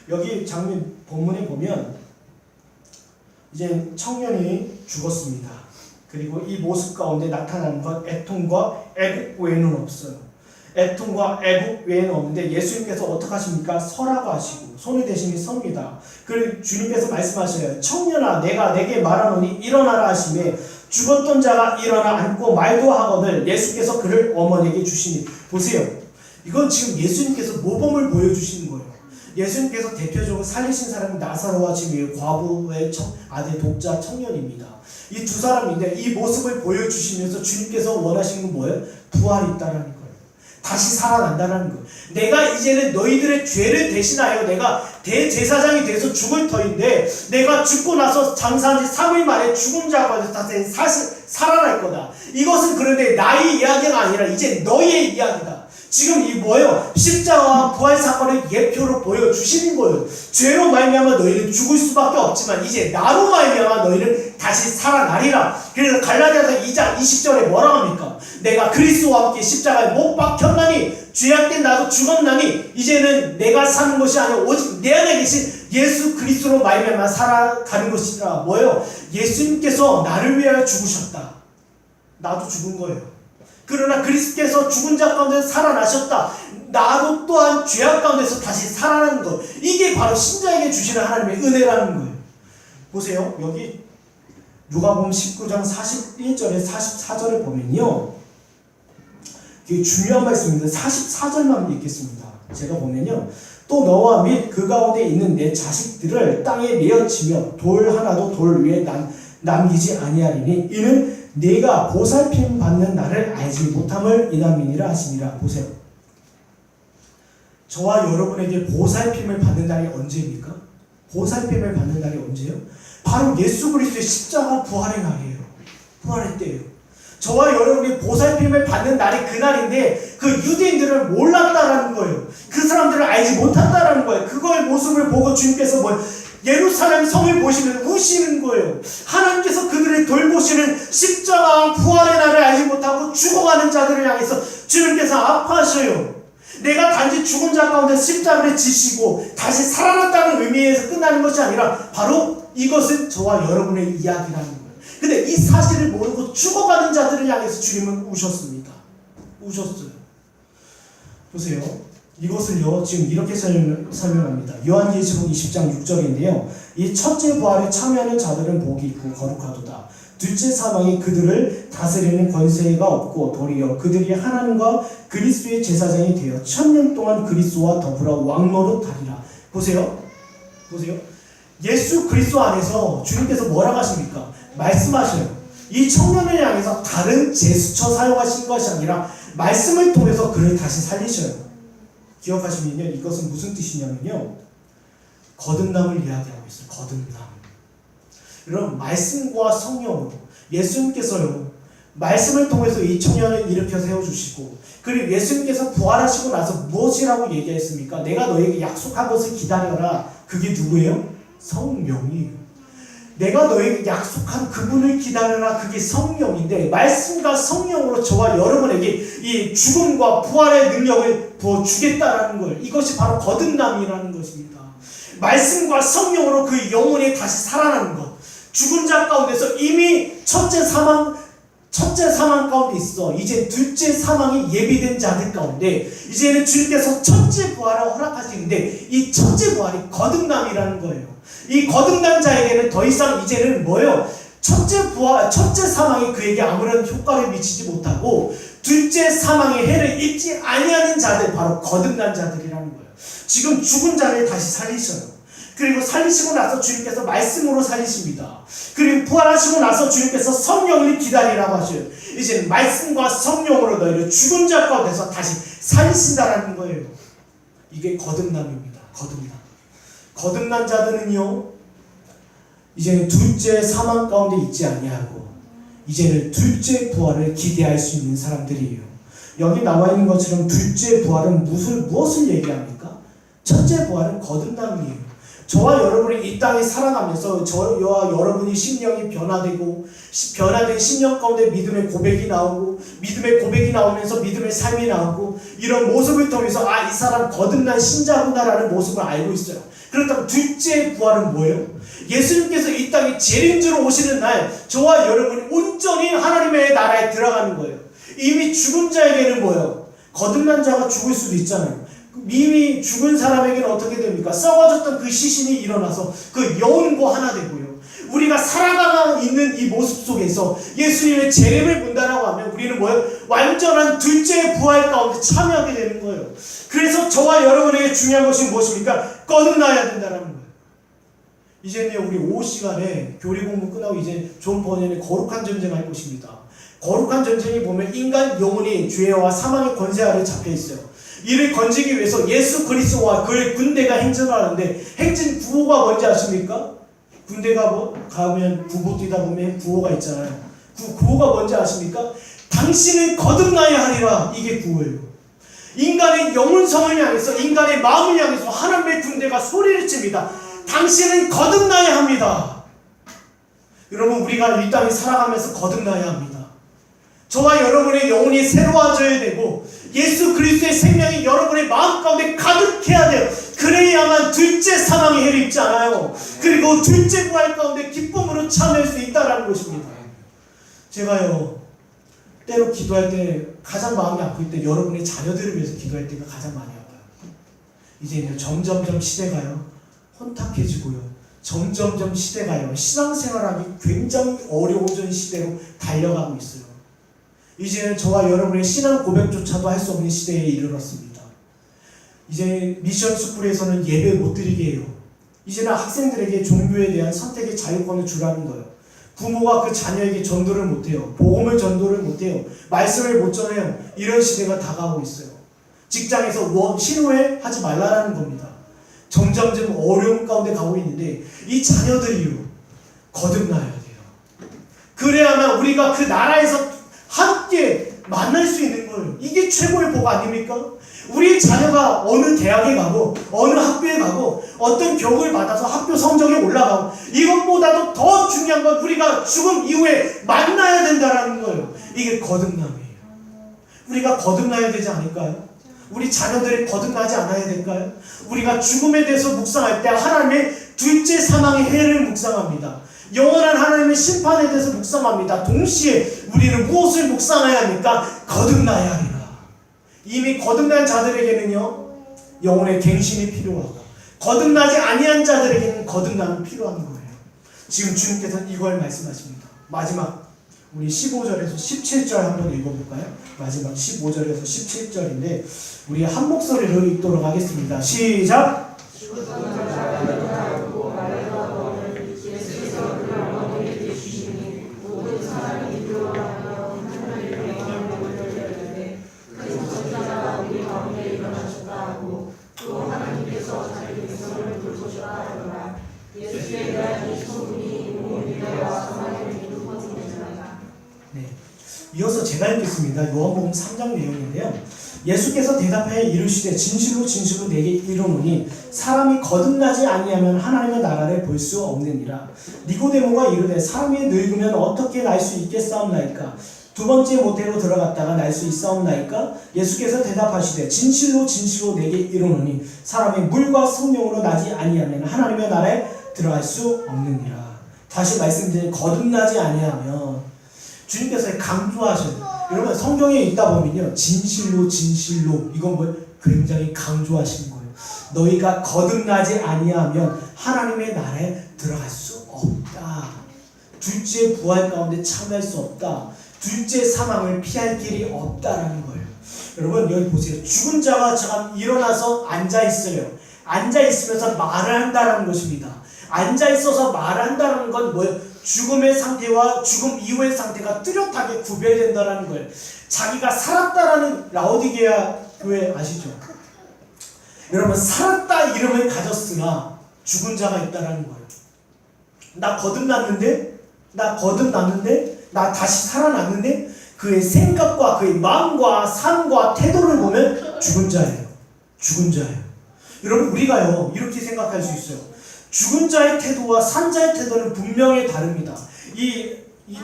여기 장면 본문에 보면 이제 청년이 죽었습니다. 그리고 이 모습 가운데 나타나는 건 애통과 애국 외에는 없어요. 애통과 애국 외에는 없는데 예수님께서 어떻게 하십니까? 서라고 하시고 손의 대신에 섭니다. 그리고 주님께서 말씀하셔요. 청년아 내가 내게 말하노니 일어나라 하시매 죽었던 자가 일어나 앉고 말도 하거늘 예수께서 그를 어머니에게 주시니. 보세요. 이건 지금 예수님께서 모범을 보여주시는 거예요. 예수님께서 대표적으로 살리신 사람이 나사로와 지금 과부의 아들 독자 청년입니다. 이 두 사람인데 이 모습을 보여주시면서 주님께서 원하시는 건 뭐예요? 부활이 있다라는 거예요. 다시 살아난다는 거예요. 내가 이제는 너희들의 죄를 대신하여 내가 대제사장이 돼서 죽을 터인데 내가 죽고 나서 장사한 지 3일 만에 죽은 자가 다시 살아날 거다. 이것은 그런데 나의 이야기가 아니라 이제 너의 이야기다. 지금 이 뭐예요? 십자가와 부활 사건을 예표로 보여주시는 거예요. 죄로 말미암아 너희는 죽을 수밖에 없지만 이제 나로 말미암아 너희는 다시 살아나리라. 그래서 갈라디아서 2장 20절에 뭐라고 합니까? 내가 그리스도와 함께 십자가에 못 박혔나니 죄악된 나도 죽었나니 이제는 내가 사는 것이 아니라 오직 내 안에 계신 예수 그리스도로 말미암아 살아가는 것이라. 뭐예요? 예수님께서 나를 위하여 죽으셨다. 나도 죽은 거예요. 그러나 그리스도께서 죽은 자 가운데서 살아나셨다. 나도 또한 죄악 가운데서 다시 살아나는 것. 이게 바로 신자에게 주시는 하나님의 은혜라는 거예요. 보세요. 여기 누가복음 19장 41절에 44절에 보면요. 이게 중요한 말씀입니다. 44절만 읽겠습니다. 제가 보면요. 또 너와 및 그 가운데 있는 내 자식들을 땅에 메어치며 돌 하나도 돌 위에 남기지 아니하리니 이는 네가 보살핌 받는 나를 알지 못함을 이남이니라 하시니라. 보세요. 저와 여러분에게 보살핌을 받는 날이 언제입니까? 보살핌을 받는 날이 언제예요? 바로 예수 그리스도의 십자가 부활의 날이에요. 부활의 때예요. 저와 여러분이 보살핌을 받는 날이 그날인데 그 유대인들은 몰랐다라는 거예요. 그 사람들을 알지 못한다라는 거예요. 그거의 모습을 보고 주님께서 예루살렘 성을 보시면 우시는 거예요. 하나님께서 그들을 돌보시는 십자가 부활의 날을 알지 못하고 죽어가는 자들을 향해서 주님께서 아파하셔요. 내가 단지 죽은 자 가운데 십자가를 지시고 다시 살아났다는 의미에서 끝나는 것이 아니라 바로 이것은 저와 여러분의 이야기라는 거예요. 근데 이 사실을 모르고 죽어가는 자들을 향해서 주님은 우셨습니다. 우셨어요. 보세요. 이것을요, 지금 이렇게 설명합니다. 요한계시록 20장 6절인데요. 이 첫째 부활에 참여하는 자들은 복이 있고 거룩하도다. 둘째 사망이 그들을 다스리는 권세가 없고 도리어 그들이 하나님과 그리스도의 제사장이 되어 1000년 동안 그리스도와 더불어 왕노릇하리라. 보세요. 보세요. 예수 그리스도 안에서 주님께서 뭐라고 하십니까? 말씀하셔요. 이 청년을 향해서 다른 제스처 사용하신 것이 아니라 말씀을 통해서 그를 다시 살리셔요. 기억하시면요, 이것은 무슨 뜻이냐면요, 거듭남을 이야기하고 있어요. 거듭남. 여러분, 말씀과 성령으로 예수님께서요, 말씀을 통해서 이 청년을 일으켜 세워주시고, 그리고 예수님께서 부활하시고 나서 무엇이라고 얘기했습니까? 내가 너에게 약속한 것을 기다려라. 그게 누구예요? 성령이에요. 내가 너에게 약속한 그분을 기다려라. 그게 성령인데, 말씀과 성령으로 저와 여러분에게 이 죽음과 부활의 능력을 부어주겠다라는 거예요. 이것이 바로 거듭남이라는 것입니다. 말씀과 성령으로 그 영혼이 다시 살아나는 것. 죽은 자 가운데서 이미 첫째 사망 가운데 있어. 이제 둘째 사망이 예비된 자들 가운데 이제는 주님께서 첫째 부활을 허락하시는데 이 첫째 부활이 거듭남이라는 거예요. 이 거듭난 자에게는 더 이상 이제는 뭐예요? 첫째 사망이 그에게 아무런 효과를 미치지 못하고 둘째 사망의 해를 입지 아니하는 자들, 바로 거듭난 자들이라는 거예요. 지금 죽은 자를 다시 살리셔요. 그리고 살리시고 나서 주님께서 말씀으로 살리십니다. 그리고 부활하시고 나서 주님께서 성령을 기다리라고 하셔요. 이제는 말씀과 성령으로 너희를 죽은 자 가운데서 다시 살리신다라는 거예요. 이게 거듭남입니다. 거듭남. 거듭난 자들은요, 이제는 둘째 사망 가운데 있지 아니하고 이제는 둘째 부활을 기대할 수 있는 사람들이에요. 여기 나와 있는 것처럼 둘째 부활은 무엇을 얘기합니까? 첫째 부활은 거듭남이에요. 저와 여러분이 이 땅에 살아가면서 저와 여러분이 심령이 변화된 심령 가운데 믿음의 고백이 나오고, 믿음의 고백이 나오면서 믿음의 삶이 나오고, 이런 모습을 통해서 이 사람 거듭난 신자구나라는 모습을 알고 있어요. 그렇다면 둘째 부활은 뭐예요? 예수님께서 이 땅에 재림주로 오시는 날 저와 여러분이 온전히 하나님의 나라에 들어가는 거예요. 이미 죽은 자에게는 뭐예요? 거듭난 자가 죽을 수도 있잖아요. 이미 죽은 사람에게는 어떻게 됩니까? 썩어졌던 그 시신이 일어나서 그 영혼과 하나 되고요. 우리가 살아가고 있는 이 모습 속에서 예수님의 재림을 본다라고 하면 우리는 뭐예요? 완전한 둘째 부활 가운데 참여하게 되는 거예요. 그래서 저와 여러분에게 중요한 것이 무엇입니까? 거듭나야 된다는 거예요. 이제는 우리 오후 시간에 교리 공부 끝나고 이제 존 버년의 거룩한 전쟁할 것입니다. 거룩한 전쟁이 보면 인간 영혼이 죄와 사망의 권세 아래 잡혀 있어요. 이를 건지기 위해서 예수 그리스도와 그의 군대가 행진을 하는데, 행진 구호가 뭔지 아십니까? 군대가 가면 구보 뛰다 보면 구호가 있잖아요. 그 구호가 뭔지 아십니까? 당신은 거듭나야 하리라. 이게 구호예요. 인간의 영혼성을 향해서, 인간의 마음을 향해서 하나님의 군대가 소리를 칩니다. 당신은 거듭나야 합니다. 여러분, 우리가 이 땅에 살아가면서 거듭나야 합니다. 저와 여러분의 영혼이 새로워져야 되고 예수 그리스도의 생명이 여러분의 마음 가운데 가득해야 돼요. 그래야만 둘째 사망의 해를 입지 않아요. 그리고 둘째 부활 가운데 기쁨으로 참여할 수 있다는 것입니다. 제가요, 때로 기도할 때 가장 마음이 아플 때 여러분의 자녀들을 위해서 기도할 때가 가장 많이 아파요. 이제 점점점 시대가요 혼탁해지고요, 점점점 시대가요 신앙생활하기 굉장히 어려워진 시대로 달려가고 있어요. 이제는 저와 여러분의 신앙 고백조차도 할 수 없는 시대에 이르렀습니다. 이제 미션 스쿨에서는 예배 못 드리게 해요. 이제는 학생들에게 종교에 대한 선택의 자유권을 주라는 거예요. 부모가 그 자녀에게 전도를 못해요. 복음을 전도를 못해요. 말씀을 못 전해요. 이런 시대가 다가오고 있어요. 직장에서 신호에 하지 말라라는 겁니다. 점점점 어려움 가운데 가고 있는데 이 자녀들이요 거듭나야 돼요. 그래야만 우리가 그 나라에서 함께 만날 수 있는 거예요. 이게 최고의 복 아닙니까? 우리 자녀가 어느 대학에 가고 어느 학교에 가고 어떤 교육을 받아서 학교 성적이 올라가고 이것보다도 더 중요한 건 우리가 죽음 이후에 만나야 된다는 거예요. 이게 거듭남이에요. 우리가 거듭나야 되지 않을까요? 우리 자녀들이 거듭나지 않아야 될까요? 우리가 죽음에 대해서 묵상할 때 하나님의 둘째 사망의 해를 묵상합니다. 영원한 하나님의 심판에 대해서 묵상합니다. 동시에 우리는 무엇을 묵상해야 합니까? 거듭나야 하리라. 이미 거듭난 자들에게는요 영혼의 갱신이 필요하고 거듭나지 아니한 자들에게는 거듭남이 필요한 거예요. 지금 주님께서는 이걸 말씀하십니다. 마지막 우리 15절에서 17절 한번 읽어볼까요? 마지막 15절에서 17절인데 우리 한 목소리로 읽도록 하겠습니다. 시작! 이어서 제가 읽겠습니다. 요한복음 3장 내용인데요. 예수께서 대답하여 이르시되 진실로 진실로 내게 이르노니 사람이 거듭나지 아니하면 하나님의 나라를 볼 수 없느니라. 니고데모가 이르되 사람이 늙으면 어떻게 날 수 있겠사옵나이까? 두 번째 모태로 들어갔다가 날 수 있사옵나이까? 예수께서 대답하시되 진실로 진실로 내게 이르노니 사람이 물과 성령으로 나지 아니하면 하나님의 나라에 들어갈 수 없느니라. 다시 말씀드린 거듭나지 아니하면 주님께서 강조하셔요. 여러분 성경에 있다 보면요 진실로 진실로 이건 뭐 굉장히 강조하신 거예요. 너희가 거듭나지 아니하면 하나님의 나라에 들어갈 수 없다. 둘째 부활 가운데 참여할 수 없다. 둘째 사망을 피할 길이 없다라는 거예요. 여러분 여기 보세요. 죽은 자가 잠깐 일어나서 앉아있어요. 앉아있으면서 말을 한다는 것입니다. 앉아있어서 말한다는 건 뭐예요? 죽음의 상태와 죽음 이후의 상태가 뚜렷하게 구별된다는 거예요. 자기가 살았다라는 라오디게아 교회 아시죠? 여러분 살았다 이름을 가졌으나 죽은 자가 있다라는 거예요. 나 거듭났는데 나 다시 살아났는데 그의 생각과 그의 마음과 삶과 태도를 보면 죽은 자예요. 죽은 자예요. 여러분 우리가요 이렇게 생각할 수 있어요. 죽은 자의 태도와 산 자의 태도는 분명히 다릅니다. 이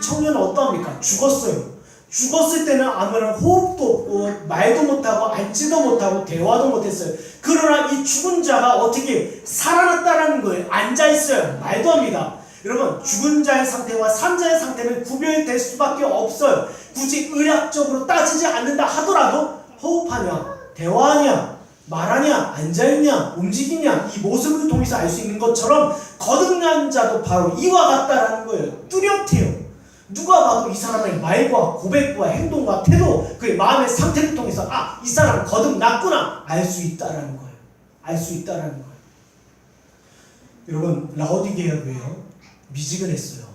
청년은 어떠합니까? 죽었어요. 죽었을 때는 아무런 호흡도 없고 말도 못하고 앉지도 못하고 대화도 못했어요. 그러나 이 죽은 자가 어떻게 살아났다는 거예요. 앉아있어요. 말도 합니다. 여러분 죽은 자의 상태와 산 자의 상태는 구별될 수밖에 없어요. 굳이 의학적으로 따지지 않는다 하더라도 호흡하냐 대화하냐 말하냐 앉아있냐 움직이냐 이 모습을 통해서 알 수 있는 것처럼 거듭난 자도 바로 이와 같다라는 거예요. 뚜렷해요. 누가 봐도 이 사람의 말과 고백과 행동과 태도 그의 마음의 상태를 통해서 이 사람은 거듭났구나 알 수 있다라는 거예요. 알 수 있다라는 거예요. 여러분 라오디게아 교회요 미지근했어요.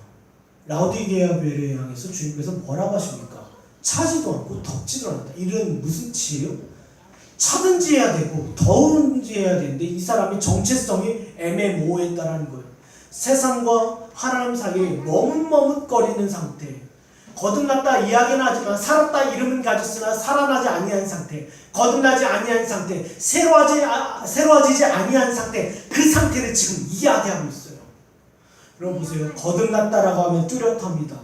라오디게아 교회를 향해서 주님께서 뭐라고 하십니까? 차지도 않고 덥지도 않았다. 이런 무슨 치예요? 차든지 해야 되고 더운지 해야 되는데 이 사람이 정체성이 애매모호했다라는 거예요. 세상과 하나님 사이에 머뭇머뭇거리는 상태. 거듭났다 이야기는 하지만 살았다 이름은 가졌으나 살아나지 아니한 상태, 거듭나지 아니한 상태, 새로워지지 아니한 상태, 그 상태를 지금 이야기하고 있어요. 여러분 보세요. 거듭났다라고 하면 뚜렷합니다.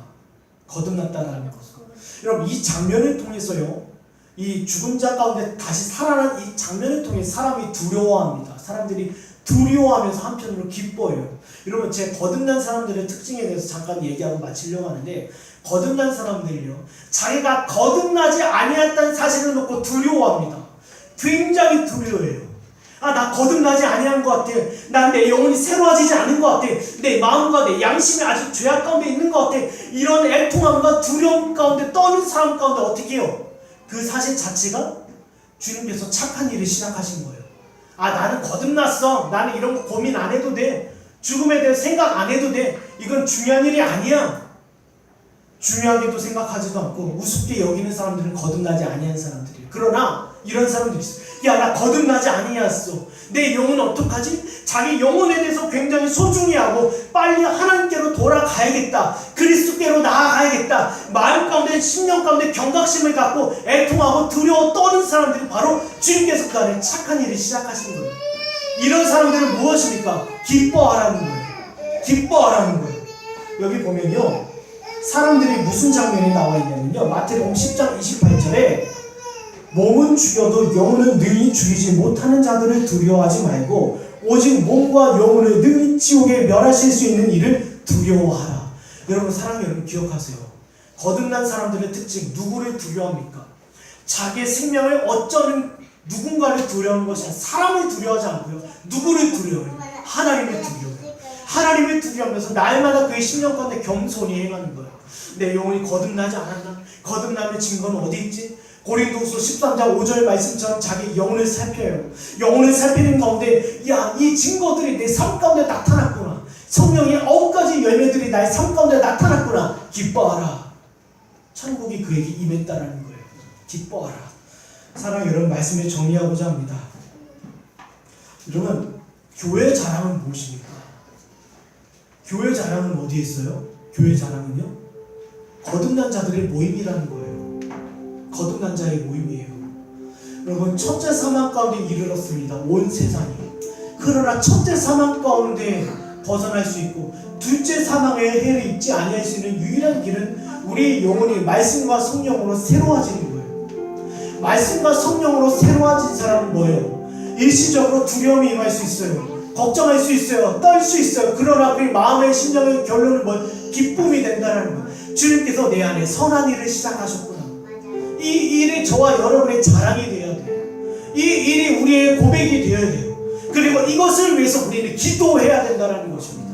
거듭났다라는 것은. 여러분 이 장면을 통해서요, 이 죽은 자 가운데 다시 살아난 이 장면을 통해 사람이 두려워합니다. 사람들이 두려워하면서 한편으로 기뻐해요. 여러분 제 거듭난 사람들의 특징에 대해서 잠깐 얘기하고 마치려고 하는데, 거듭난 사람들이요, 자기가 거듭나지 아니했다는 사실을 놓고 두려워합니다. 굉장히 두려워해요. 아, 나 거듭나지 아니한 것 같아. 난 내 영혼이 새로워지지 않은 것 같아. 내 마음과 내 양심이 아직 죄악 가운데 있는 것 같아. 이런 애통함과 두려움 가운데 떠는 사람 가운데 어떻게 해요? 그 사실 자체가 주님께서 착한 일을 시작하신 거예요. 아, 나는 거듭났어. 나는 이런 거 고민 안 해도 돼. 죽음에 대해 생각 안 해도 돼. 이건 중요한 일이 아니야. 중요하게도 생각하지도 않고 우습게 여기는 사람들은 거듭나지 아니한 사람들이에요. 그러나 이런 사람들이 있어요. 야, 나 거듭나지 아니했어. 내 영혼 어떡하지? 자기 영혼에 대해서 굉장히 소중히 하고 빨리 하나님께로 돌아가야겠다. 그리스도께로 나아가야겠다. 마음 가운데, 심령 가운데 경각심을 갖고 애통하고 두려워 떠는 사람들이 바로 주님께서 그 안에 착한 일을 시작하신 거예요. 이런 사람들은 무엇입니까? 기뻐하라는 거예요. 기뻐하라는 거예요. 여기 보면요, 사람들이 무슨 장면이 나와 있냐면요, 마태복음 10장 28절에 몸은 죽여도 영혼은 능히 죽이지 못하는 자들을 두려워하지 말고 오직 몸과 영혼을 능히 지옥에 멸하실 수 있는 이를 두려워하라. 여러분, 사랑하는 여러분 기억하세요. 거듭난 사람들의 특징, 누구를 두려워합니까? 자기의 생명을 어쩌는 누군가를 두려워하는 것이 아니라 사람을 두려워하지 않고요, 누구를 두려워해요? 하나님을 두려워해요. 하나님을 두려워하면서 날마다 그의 심령 가운데 겸손히 행하는 거예요. 내 영혼이 거듭나지 않았나? 거듭남의 증거는 어디 있지? 고린도후서 13장 5절 말씀처럼 자기 영혼을 살펴요. 영혼을 살피는 가운데, 야, 이 증거들이 내 삶 가운데 나타났구나. 성령의 9가지 열매들이 나의 삶 가운데 나타났구나. 기뻐하라. 천국이 그에게 임했다라는 거예요. 기뻐하라. 사랑하는 여러분, 말씀을 정리하고자 합니다. 여러분, 교회 자랑은 무엇입니까? 교회 자랑은 어디에 있어요? 교회 자랑은요, 거듭난 자들의 모임이라는 거예요. 거듭난 자의 모임이에요. 여러분, 첫째 사망 가운데 이르렀습니다. 온 세상이. 그러나 첫째 사망 가운데 벗어날 수 있고 둘째 사망의 해를 입지 아니할 수 있는 유일한 길은 우리 영혼이 말씀과 성령으로 새로워지는 거예요. 말씀과 성령으로 새로워진 사람은 뭐예요? 일시적으로 두려움이 임할 수 있어요. 걱정할 수 있어요. 떨 수 있어요. 그러나 그 마음의 심령의 결론은 뭐예요? 기쁨이 된다는 거예요. 주님께서 내 안에 선한 일을 시작하셨구나. 이 일이 저와 여러분의 자랑이 되어야 돼요. 이 일이 우리의 고백이 되어야 돼요. 그리고 이것을 위해서 우리는 기도해야 된다는 것입니다.